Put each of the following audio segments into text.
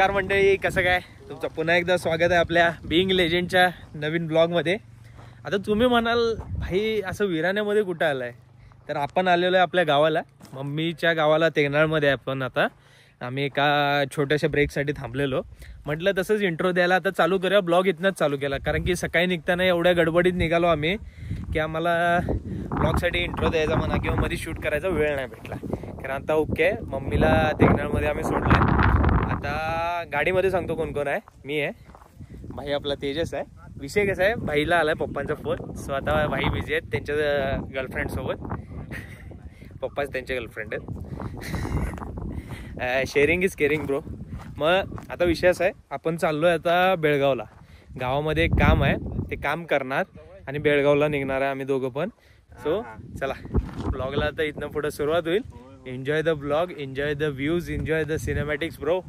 नमस्कार मंडळी, कसं काय तुमचं पुन्हा एकदा स्वागत आहे आपल्या बिंग लेजेंडच्या नवीन ब्लॉगमध्ये. आता तुम्ही म्हणाल भाई असं विराण्यामध्ये कुठं आलाय, तर आपण आलेलो आहे आपल्या गावाला, मम्मीच्या गावाला तेनाळमध्ये. आपण आता आम्ही एका छोट्याशा ब्रेकसाठी थांबलेलो. म्हटलं तसंच इंट्रो द्यायला आता चालू करूया. ब्लॉग इथनंच चालू केला, कारण की सकाळी निघताना एवढ्या गडबडीत निघालो आम्ही की आम्हाला ब्लॉगसाठी इंट्रो द्यायचा म्हणा किंवा मध्ये शूट करायचा वेळ नाही भेटला. कारण आता ओके, मम्मीला तेनाळमध्ये आम्ही सोडलं. आता गाडीमध्ये सांगतो कोण कोण आहे. मी आहे, भाई आपला तेजस आहे. विषय कसा आहे, भाईला आलाय पप्पांचा फोन. सो आता भाई बिझी आहेत त्यांच्या गर्लफ्रेंड सोबत. पप्पाच त्यांचे गर्लफ्रेंड आहेत. Sharing is caring bro. मग आता विषय असा आहे, आपण चाललोय आता बेळगावला. गावामध्ये एक काम आहे, ते काम करणार आणि बेळगावला निघणार आहे आम्ही दोघं पण. सो चला, ब्लॉगला आता इथनं पुढे सुरुवात होईल. Enjoy the blog, enjoy the views, enjoy the cinematics bro.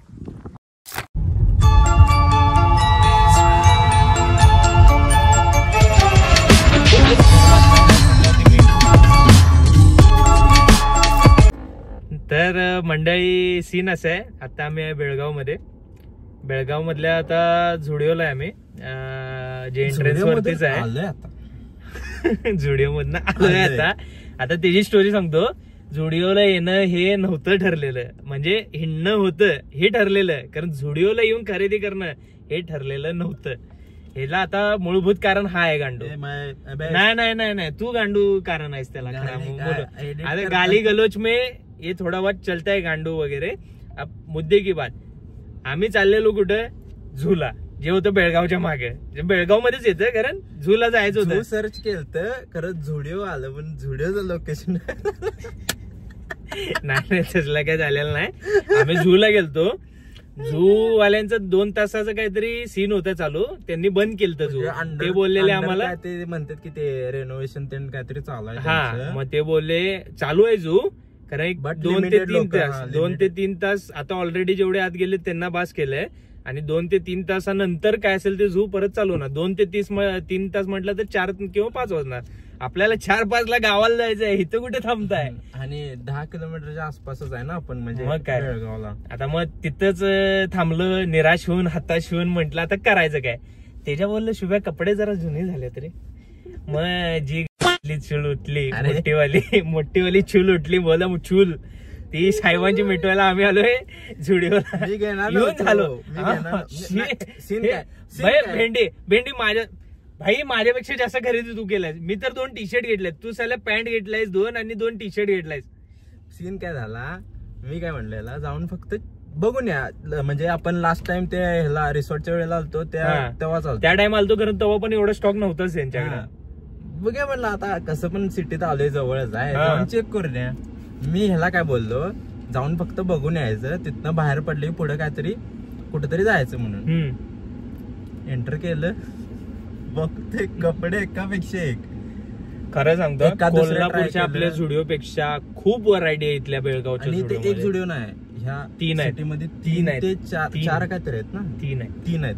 तर मंडळी सीन असं आहे, आता आम्ही आहे बेळगावमध्ये. बेळगाव मधल्या आता झुडिओला आहे आम्ही, जे एंट्रन्स वरतीच आहे. झुडिओ मधनं आलोय आता. आता त्याची स्टोरी सांगतो. झुडिओला येणं हे नव्हतं ठरलेलं, म्हणजे हिंडणं होतं हे ठरलेलं, कारण झुडिओला येऊन खरेदी करणं हे ठरलेलं नव्हतं. ह्याला आता मूलभूत कारण हा आहे गांडू. नाही नाही नाही नाही, तू गांडू कारण आहेस त्याला. आता गाली गलोच में ये थोडा बहुत चलता है गांडू वगैरे. अब मुद्दे की बात, आम्ही चाललेलो कुठं, झूला, जे होतं बेळगावच्या मागे. बेळगाव मध्येच येतं, कारण झूला जायचं होतं. सर्च केलं खरंच झुडिओ आलं, पण झुडिओचं लोकेशन नाही, तसला काय झालेलं नाही. आम्ही झूला गेलतो. झू वाल्यांचं 2 तासाचं काहीतरी सीन होतं चालू, त्यांनी बंद केलं झू. ते बोललेले आम्हाला, ते म्हणतात की ते रेनोव्हेशन काहीतरी चालू आहे. हा, मग ते बोलले चालू आहे झू, कारण 2 ते 3 तास आता ऑलरेडी जेवढे आत गेले त्यांना बास केलंय. आणि 2 ते 3 तासानंतर काय असेल ते झू परत चालू होणार. 2 ते 3 तास म्हटलं तर 4 किंवा 5 वाजणार. आपल्याला 4-5 ला गावाला जायचंय, इथं कुठे थांबताय. आणि 10 किलोमीटरच्या आसपासच आहे ना आपण, म्हणजे मग काय बेळगावला. आता मग तिथंच थांबलं, निराश होऊन हाताश होऊन म्हटलं आता करायचं काय. त्याच्या बोललं शिवाय कपडे जरा जुने झाले तरी. मग जी चूल उठली, मोठीवाली चूल उठली, बोला चूल ती साहेबांची मिटवायला आम्ही आलोय झुडिओला. झालो भेंडी माझ्या भाई, माझ्यापेक्षा जास्त खरेदी तू केलायस. मी तर 2 टी शर्ट घेतलाय, तू साला पॅन्ट घेतलायस 2 आणि 2 टी शर्ट घेतलायस. सीन काय झाला, मी काय म्हणलेला जाऊन फक्त बघून या. म्हणजे आपण लास्ट टाइम ते ह्याला रिसॉर्टच्या वेळेला आलतो तेव्हाच आलतो. त्या टाइम आलतो, कारण तेव्हा पण एवढं स्टॉक नव्हताच त्यांच्याकडे. बघूया म्हणलं आता कसं पण सिटीत आलोय, जवळच आहे, जाऊन चेक करून या. मी ह्याला काय बोललो, जाऊन फक्त बघून यायचं, तिथनं बाहेर पडले पुढे काहीतरी कुठेतरी जायचं म्हणून. एंटर केलं, बघते कपडे एकापेक्षा एक. खरं सांगतो, कोल्हापूरच्या आपल्या झुडिओ पेक्षा खूप व्हरायटी आहे इथल्या बेळगावच्या. आणि ते एक झुडिओ नाही, ह्या 3 आहेत सिटीमध्ये 3 ते 4 काहीतरी आहेत ना. 3 आहेत,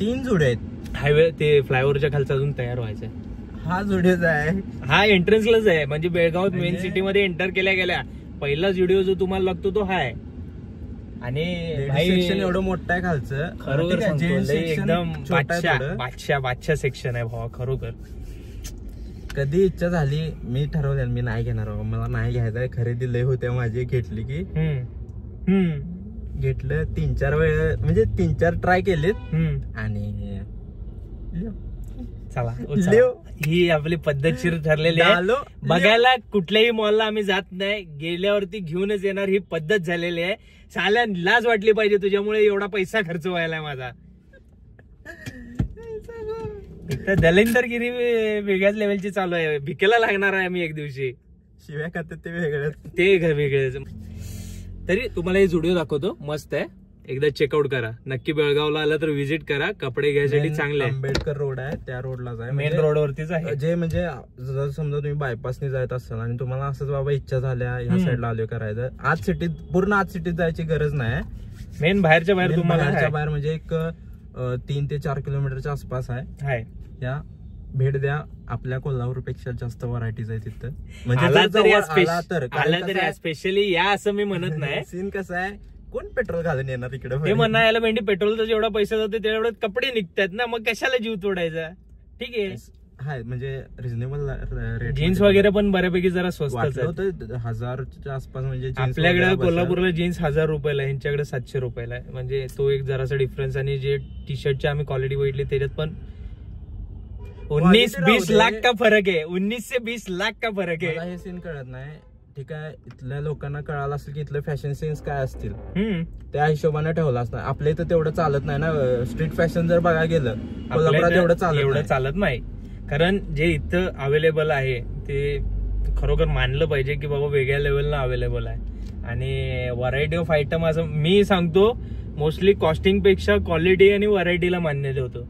3 झुडिओ आहेत. हायवे ते फ्लायओव्हरच्या खालचा अजून तयार व्हायचा. हा झुडिओच आहे, हा एंट्रन्सलाच आहे. म्हणजे बेळगावात मेन सिटी मध्ये एंटर केल्या गेल्या पहिला झुडिओ जो तुम्हाला लागतो तो हा आहे. आणि सेक्शन एवढं मोठं आहे खालचं, खरोखर एकदम बादशाह सेक्शन आहे भावा. खरोखर कधी इच्छा झाली, मी ठरवलं मी नाही घेणार, मला नाही घ्यायचंय. खरेदी लय होत्या माझी, घेतली की घेतलं. 3-4 वेळ, म्हणजे 3-4 ट्राय केलेत. आणि चला, ही आपली पद्धतशीर ठरलेली आहे. बघायला कुठल्याही मॉलला आम्ही जात नाही, गेल्यावरती घेऊनच येणार ही पद्धत झालेली आहे. साल्या लाज वाटली पाहिजे, तुझ्यामुळे एवढा पैसा खर्च व्हायला माझा. दलिंदरगिरी वेगळ्याच लेवलची चालू आहे. भिकेला लागणार आहे आम्ही एक दिवशी. शिव्या खातात ते वेगळं, ते वेगळेच. तरी तुम्हाला हे झुडिओ दाखवतो, मस्त आहे. एकदा चेकआउट करा, नक्की बेळगावला आला तर व्हिजिट करा. कपडे घ्यायसाठी चांगले. आंबेडकर रोड आहे, त्या रोडलाच आहे, मेन रोडवरतीच आहे. जे म्हणजे जर समजा तुम्ही बायपासने जायत असाल आणि तुम्हाला असंच बाबा इच्छा झाल्या ह्या साईडला आलो करायचं, आज सिटीत, पूर्ण आज सिटीत जायची गरज नाही. मेन बाहेरच्या बाहेर, तुम्हाला बाहेर म्हणजे एक 3 ते 4 किलोमीटरच्या आसपास आहे. या भेट द्या. आपल्या कोल्हापूरपेक्षा जास्त व्हरायटीज आहे तिथं. म्हणजे स्पेशली या असं मी म्हणत नाही. सीन कसं आहे, कोण पेट्रोल घालून येणार इकडे? हे म्हणायला भेंडी पेट्रोलचा जेवढा पैसा जातो तेवढे कपडे निघतात ना, मग कशाला जीव तोडायचा? ठीक आहे, हाय म्हणजे रिझनेबल रेट. जीन्स वगैरे पण बऱ्यापैकी जरा स्वस्तच आहे. 1000च्या आसपास म्हणजे आपल्याकडे कोल्हापूरला जीन्स 1000 रुपयाला, ह्यांच्याकडे 700 रुपयाला आहे. म्हणजे तो एक जरासा डिफरन्स. आणि जे टी शर्टची आम्ही क्वालिटी बघितली त्याच्यात पण 19-20 लाख का फरक आहे. 19 से 20 लाख का फरक आहे. हे सीन कळत नाही. ठीक आहे, इथल्या लोकांना कळालं असेल की इथलं फॅशन सेन्स काय असतील, त्या हिशोबाने ठेवला असणार. आपल्या इथं तेवढं चालत नाही ना. स्ट्रीट फॅशन जर बघायला गेलं कोल्हापुरात एवढं चालत नाही. कारण जे इथं अवेलेबल आहे ते खरोखर मानलं पाहिजे की बाबा वेगळ्या लेवलला अवेलेबल आहे. आणि व्हरायटी ऑफ आयटम, असं मी सांगतो, मोस्टली कॉस्टिंग पेक्षा क्वालिटी आणि व्हरायटीला मान्य ठेवतो.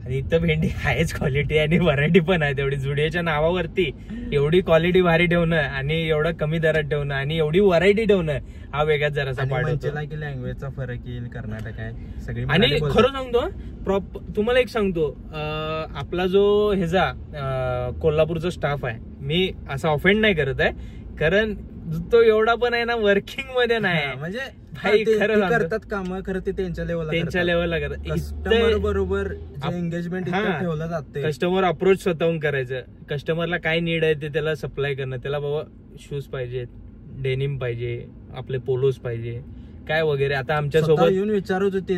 आणि इथं भेंडी आहेच क्वालिटी आणि व्हरायटी पण आहे तेवढी. जुडिओच्या नावावरती एवढी क्वालिटी भारी ठेवणं आणि एवढं कमी दरात ठेवणं आणि एवढी व्हरायटी ठेवणं हा वेगळाच जरासा पार्ट होतो. लँग्वेजचा फरक येईल, कर्नाटक आहे सगळी. आणि खरं सांगतो, तुम्हाला एक सांगतो, आपला जो ह्याचा कोल्हापूरचा स्टाफ आहे, मी असा ऑफेंड नाही करत आहे, कारण तो एवढा पण आहे ना वर्किंग मध्ये नाही. म्हणजे भाई खरं करतात काम, खरं ते त्यांच्या लेवलला करतात. कस्टमर बरोबर एंगेजमेंट ठेवलं जाते. कस्टमर अप्रोच स्वतःहून करायचं. कस्टमरला काय नीड आहे ते त्याला सप्लाय करणं. त्याला बाबा शूज पाहिजेत, डेनिम पाहिजे, आपले पोलोज पाहिजे, काय वगैरे. आता आमच्या सोबत येऊन विचारत होते,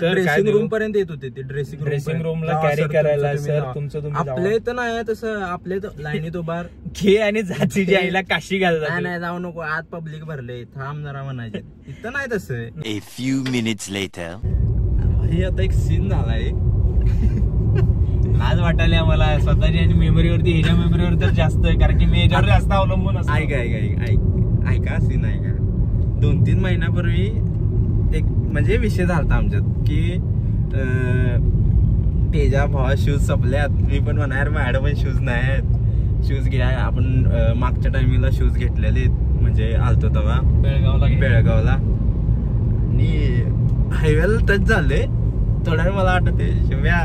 ड्रेसिंग रूम पर्यंत येत होते ते. ड्रेसिंग रूमला कॅरी करायला, सर तुमचं आपल्या इथं नाही तसं. आपल्या इथं लाईनीत उभार घे आणि जातीच्या आईला काशी घालतात. नाही जाऊ नको, आत पब्लिक भरले, थांब जरा म्हणायचे. इथं नाही तसं. A few minutes later. हे आता एक सीन झालाय. लाज वाटायला आम्हाला स्वतःच्या मेमरीवरती. ह्याच्या मेमरीवर तर जास्त आहे, कारण की मी ह्याच्यावर जास्त अवलंबून असतो. ऐका सीन आहे का. 2-3 महिन्यापूर्वी एक म्हणजे विषय झाला आमच्यात की तेजा भावा शूज संपल्यात. मी पण म्हणणार माझ्याकडे पण शूज नाही आहेत, शूज घ्या. आपण मागच्या टायमिंगला शूज घेतलेले, म्हणजे आलतो तेव्हा बेळगावला. आणि हायवेला टच झाले थोड्या वेळ. मला आठवते शिव्या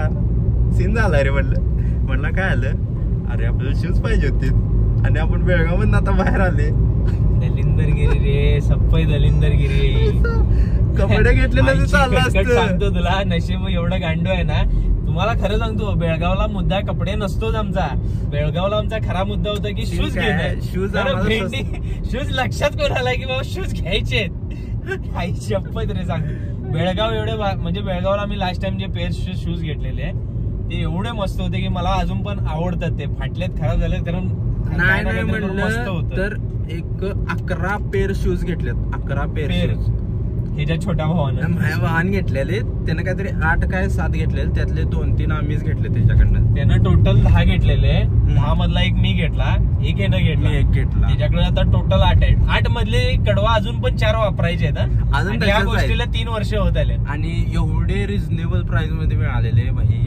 सीन झाला रे. म्हणलं काय आलं, अरे आपल्याला शूज पाहिजे होते आणि आपण बेळगाव मधून आता बाहेर आले. दलिंदरगिरी रे, सप्पई दलिंदरगिरी. कपडे घेतलेलं सांगतो तुला. नशीब एवढं गांडो आहे ना. तुम्हाला खरं सांगतो, बेळगावला मुद्दा कपडे नसतोच आमचा. बेळगावला आमचा खरा मुद्दा होता की शूज घेणं. शूज लक्षात कोण आला की बाबा शूज घ्यायचे. काही शपथ रे सांगतो. बेळगाव एवढे, म्हणजे बेळगावला आम्ही लास्ट टाइम जे पेअर शूज घेतलेले ते एवढे मस्त होते की मला अजून पण आवडतात. ते फाटलेत, खराब झालेत, कारण नाही म्हणलं तर एक 11 पेअर शूज घेतलेत. 11 पेअर शूज ह्याच्या छोट्या भावानं. माझ्या वाहन घेतलेले त्यानं काहीतरी 8 काय 7 घेतलेले, त्यातले 2-3 आम्हीच घेतले त्याच्याकडनं. त्यानं टोटल 10 घेतलेले. 10 मधला एक मी घेतला, एक ह्यानं घेतला, एक घेतला. त्याच्याकडे आता टोटल 8 आहेत. 8 मधले कडवा अजून पण 4 वापरायचे आहेत. अजून त्या गोष्टीला 3 वर्ष होत आले. आणि एवढे रिझनेबल प्राइस मध्ये मिळालेले भाई.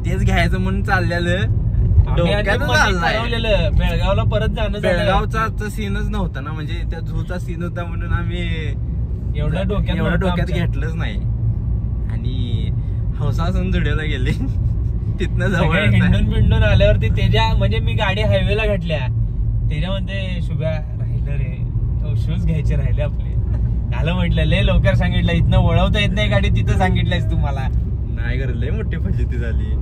तेच घ्यायचं म्हणून चाललेलं. बेळगावला परत जाणं. बेळगावचा सीनच नव्हता ना, म्हणजे त्या झूचा सीन होता म्हणून आम्ही एवढं डोक्यात घेतलंच नाही. आणि हौसासन जुड्याला गेले. तिथनं जवळ हिंडून आल्यावरती त्याच्या, म्हणजे मी गाडी हायवेला घातल्या, त्याच्यामध्ये शुभ्या राहिलं रे, शूज घ्यायचे राहिले आपले. झालं म्हटलं, लय लवकर सांगितलं, इथनं वळवता येत नाही गाडी, तिथं सांगितलंयस तुम्हाला. नाही करत, लय मोठी फजिती झाली.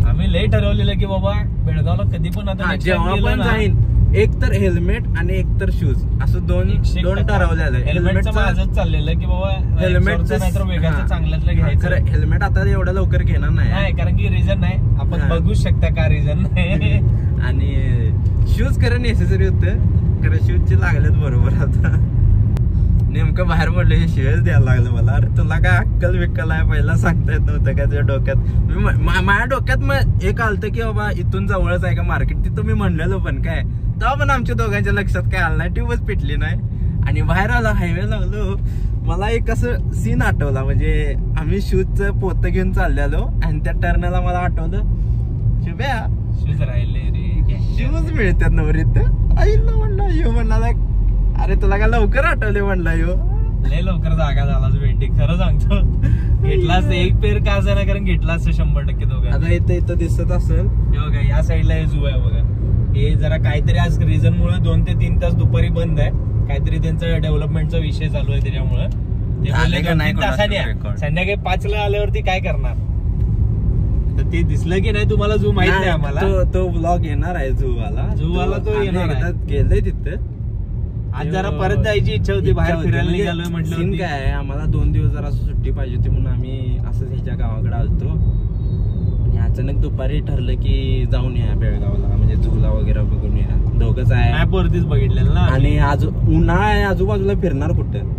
आम्ही लय ठरवलेलं की बाबा बेळगावला कधी पण आता जेव्हा पण जाईन, एक तर हेल्मेट आणि एक तर शूज, असं दोन ठरवलेलं. हेल्मेटचं माझंच चाललेलं की बाबा हेल्मेटचं नाही तर वेगळ्याचं चांगल्यातलं घ्यायचं. हेल्मेट आता एवढं लवकर घेणार नाही, कारण की रिझन नाही, आपण बघूच शकता का रिझन नाही. आणि शूज खरं नेसेसरी होतं, खरं शूजचे लागलेत बरोबर. आता नेमकं बाहेर पडलं हे शूज द्यायला लागलं मला. अरे तुला काय अक्कल विक्कल आहे, पहिला सांगता येत नव्हतं का तुझ्या डोक्यात. माझ्या डोक्यात मग एक आलतं की बाबा इथून जवळच आहे का मार्केट, तिथं मी म्हणलेलो पण काय, तेव्हा पण आमच्या दोघांच्या लक्षात काय आलं नाही, ट्यूबच पिटली नाही. आणि बाहेर आला, हायवे लागलो, मला एक असं सीन आठवला. म्हणजे आम्ही शूजचं पोतं घेऊन चाललेलो आणि त्या टर्नला मला आठवलं शुभ्या शूज राहिले रे, शूज मिळतात नवरीत. आईला म्हणलं यो म्हणला, अरे तुला काय लवकर आठवले म्हणला यो. लय लवकर जागा झाला भेटी, खरं सांगतो. घेतला असतं एक पेर का असं ना, कारण घेतला असतं 100% दोघं. आता इथं दिसत असेल बघा, या साईडला हे झू आहे बघा. हे जरा काहीतरी आज रिझन मुळे 2 ते 3 तास दुपारी बंद आहे. काहीतरी त्यांचा डेव्हलपमेंटचा विषय चालू आहे त्याच्यामुळे ते बोलले का नाही 2-3 तासाने या. record? संध्याकाळी 5ला आल्यावरती काय करणार तर ते दिसलं की नाही तुम्हाला जो माहित नाही आम्हाला. तो ब्लॉग येणार आहे झूवाला तो येणार आहे. गेलंय तिथं. आज जरा परत जायची इच्छा होती बाहेर फिरायला निघालोय म्हटलं सीन काय आहे, आम्हाला 2 दिवस जरा सुट्टी पाहिजे होती म्हणून आम्ही असंच ह्याच्या गावाकडे आलतो आणि अचानक दुपारी ठरलं की जाऊन या बेळगावला म्हणजे झूला वगैरे बघून या. दोघंच आहे मॅप वरतीच बघितलेलं ना आणि उन्हाळा आहे आजूबाजूला फिरणार कुठं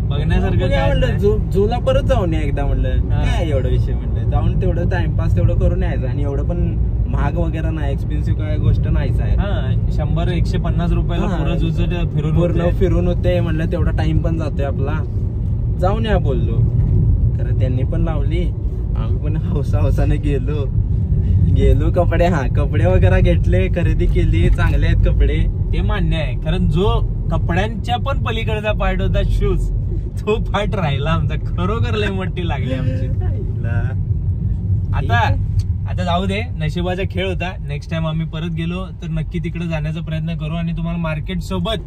बघण्यासारखं काय म्हणलं झूला परत जाऊन या एकदा म्हणलं काय एवढा विषय म्हणलं जाऊन तेवढं टाइमपास तेवढं करून यायचं आणि एवढं पण महाग वगैरे नाही एक्सपेन्सिव्ह काय गोष्ट नाहीच आहे. 100-150 रुपयाला पूर्ण जुजट पूर्ण फिरून होते म्हणलं तेवढा टाइम पण जातोय आपला जाऊन या बोललो. खरं त्यांनी पण लावली आम्ही पण हौसाने गेलो कपडे वगैरे घेतले खरेदी केली चांगले आहेत कपडे ते मान्य आहे. कारण जो कपड्यांच्या पण पलीकडचा पार्ट होता शूज तो पार्ट राहिला आमचा खरोखर लय मोठी लागली आमची. आता जाऊ दे नशिबाचा खेळ होता. नेक्स्ट टाइम आम्ही परत गेलो तर नक्की तिकडे जाण्याचा प्रयत्न करू आणि तुम्हाला मार्केट सोबत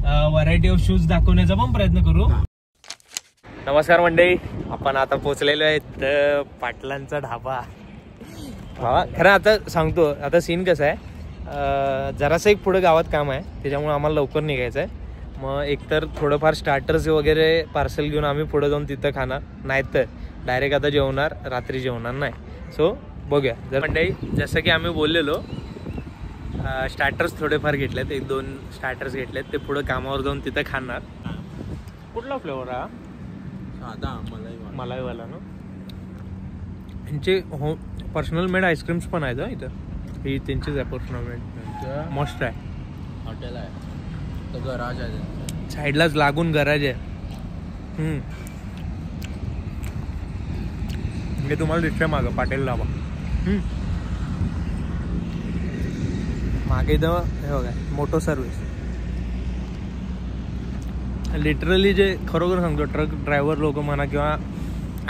व्हरायटी ऑफ शूज दाखवण्याचा पण प्रयत्न करू. नमस्कार मंडळी, आपण आता पोहोचलेलो आहेत पाटलांचा ढाबा. खरं आता सांगतो आता सीन कसं आहे जरासं एक पुढे गावात काम आहे त्याच्यामुळे आम्हाला लवकर निघायचं आहे. मग एकतर थोडंफार स्टार्टर्स वगैरे पार्सल घेऊन आम्ही पुढे जाऊन तिथं खाणार नाहीतर डायरेक्ट आता जेवणार रात्री जेवणार नाही. सो बघूया जर मंडळी जसं की आम्ही बोललेलो स्टार्टर्स थोडेफार घेतलेत 1-2 स्टार्टर्स घेतलेत ते पुढं कामावर जाऊन तिथं खाणार. कुठला फ्लेवर हा साधा मलाईवाला ना. यांचे हो पर्सनल मेड आईस्क्रीम्स पण आहेत इथं ही त्यांचीच आहे पर्सनल मेड मस्त आहे. हॉटेल आहे गराज आहे साईडलाच लागून गराज आहे. मी तुम्हाला दिसतंय मागं पाटील ढाबा मागे इथं हे बघा मोटो सर्व्हिस. लिटरली जे खरोखर सांगतो ट्रक ड्रायव्हर लोक म्हणा किंवा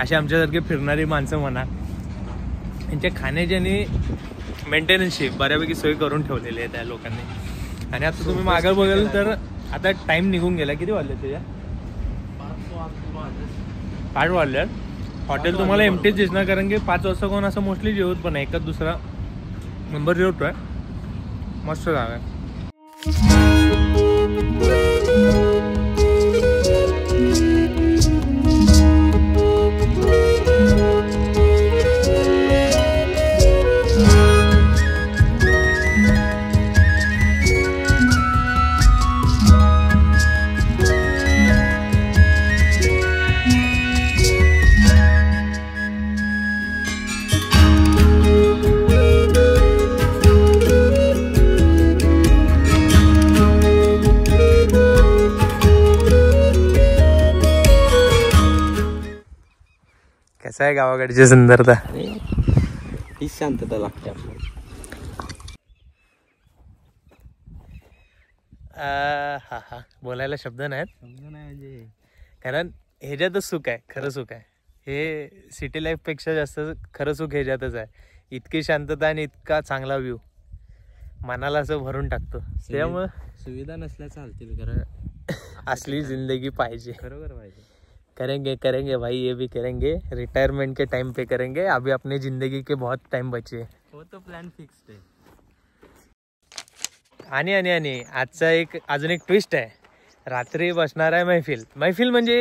असे आमच्यासारखे फिरणारी माणसं म्हणा यांच्या खाण्याची आणि मेंटेनन्सची बऱ्यापैकी सोय करून ठेवलेली आहे त्या लोकांनी. आणि आता तुम्ही मागं बघाल तर आता टाइम निघून गेला. किती वाजले त्याच्या 8 वाजले. हॉटेल तुम्हाला एमटीच दिसणार कारण की 5 वाजता कोण असं मोस्टली जेवत पण आहे. एकच दुसरा नंबर जेवतोय. मस्त जागा आहे. कसं आहे गावाकडची सुंदरता ही शांतता लागते हा बोलायला शब्द नाहीत कारण ह्याच्यातच सुख आहे. खरं सुख आहे हे सिटी लाईफ पेक्षा जास्त खरं सुख ह्याच्यातच आहे. इतकी शांतता आणि इतका चांगला व्ह्यू मनाला असं भरून टाकतो. त्यामुळं सुविधा नसल्या चालतील खरं असली जिंदगी पाहिजे. खरोखर पाहिजे. करेंगे भाई ये भी करेंगे. रिटायरमेंट के टाइम पे करेंगे. अभी अपनी जिंदगी के बहुत टाइम बचे. हो तो प्लॅन फिक्स्ड आहे. आणि आजचा अजून एक ट्विस्ट आहे. रात्री बसणार आहे मैफिल म्हणजे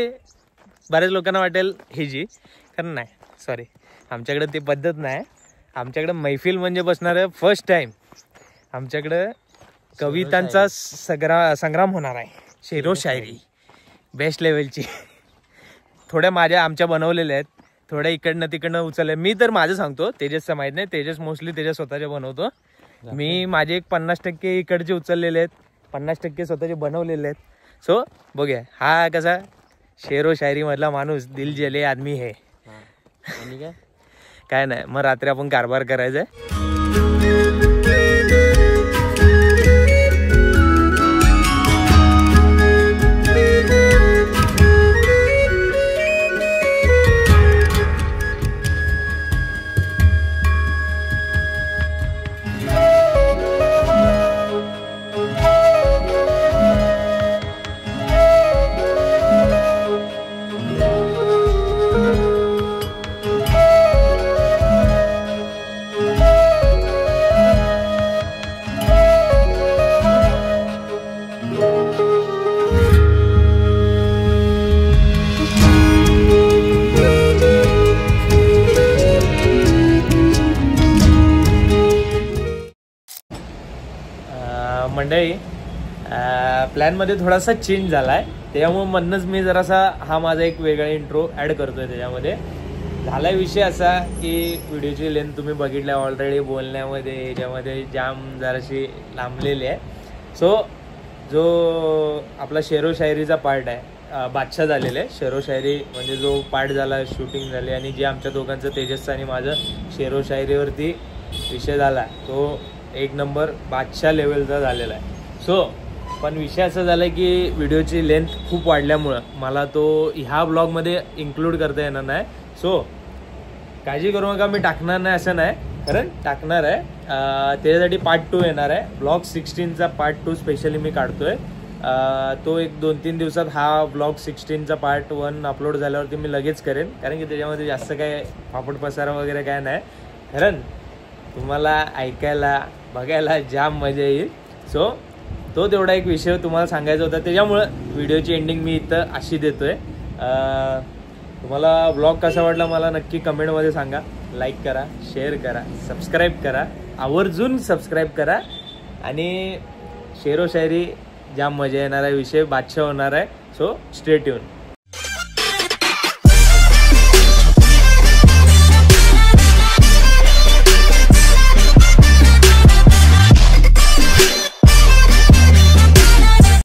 बऱ्याच लोकांना वाटेल ही जी कारण नाही सॉरी आमच्याकडे ती पद्धत नाही. आमच्याकडे मैफिल म्हणजे बसणार आहे फर्स्ट टाइम. आमच्याकडं कवितांचा संग्राम होणार आहे. शेरो शायरी बेस्ट लेवलची. थोड्या आमच्या बनवलेल्या आहेत थोड्या इकडनं तिकडनं उचलल्या. मी तर माझं सांगतो तेजसचं माहीत नाही. तेजस मोस्टली तेजस स्वतःच्या बनवतो. मी माझे 50% इकडचे उचललेले आहेत 50% स्वतःचे बनवलेले आहेत. सो बघूया हा कसा शेरो शायरी मधला माणूस दिल जले आदमी है. आणि काय नाही मग रात्री आपण कारभार करायचा. मंडळी प्लॅनमध्ये थोडासा चेंज झाला आहे, त्यामुळे म्हणूनच मी जरासा हा माझा एक वेगळा इंट्रो ॲड करतोय त्याच्यामध्ये. झाला विषय असा की व्हिडिओची लेंथ तुम्ही बघितल्या ऑलरेडी, बोलण्यामध्ये याच्यामध्ये जाम जराशी लांबलेली आहे. सो जो आपला शेरो शायरीचा पार्ट आहे, बादशाह झालेला आहे. शेरो शायरी म्हणजे जो पार्ट झाला, शूटिंग झाली आणि जे आमच्या दोघांचं तेजसचं आणि माझं शेरो शायरीवरती विषय झाला, तो एक नंबर बादशाह लेवलचा झालेला आहे. सो पण विषय असा झाला की व्हिडिओची लेंथ खूप वाढल्यामुळं मला तो ह्या ब्लॉगमध्ये इन्क्लूड करता येणार नाही. सो काळजी करू नका, मी टाकणार नाही असं नाही, कारण टाकणार आहे. त्याच्यासाठी पार्ट 2 येणार आहे. ब्लॉग 16चा पार्ट 2 स्पेशली मी काढतोय. तो एक 2-3 दिवसात हा ब्लॉग 16चा पार्ट 1 अपलोड झाल्यावरती मी लगेच करेन, कारण की त्याच्यामध्ये जास्त काय फापड पसारा वगैरे काय नाही. कारण तुम्हाला ऐकायला बघायला जाम मजा येईल. सो तो तेवढा एक विषय तुम्हाला सांगायचा होता, त्याच्यामुळं व्हिडिओची एंडिंग मी इथं अशी देतोय. तुम्हाला ब्लॉग कसा वाटला मला नक्की कमेंटमध्ये सांगा. लाईक करा, शेअर करा, सबस्क्राईब करा, आवर्जून सबस्क्राईब करा. आणि शेरो शायरी जाम मजा येणार आहे, विषय बादशाह होणार आहे. So stay tune.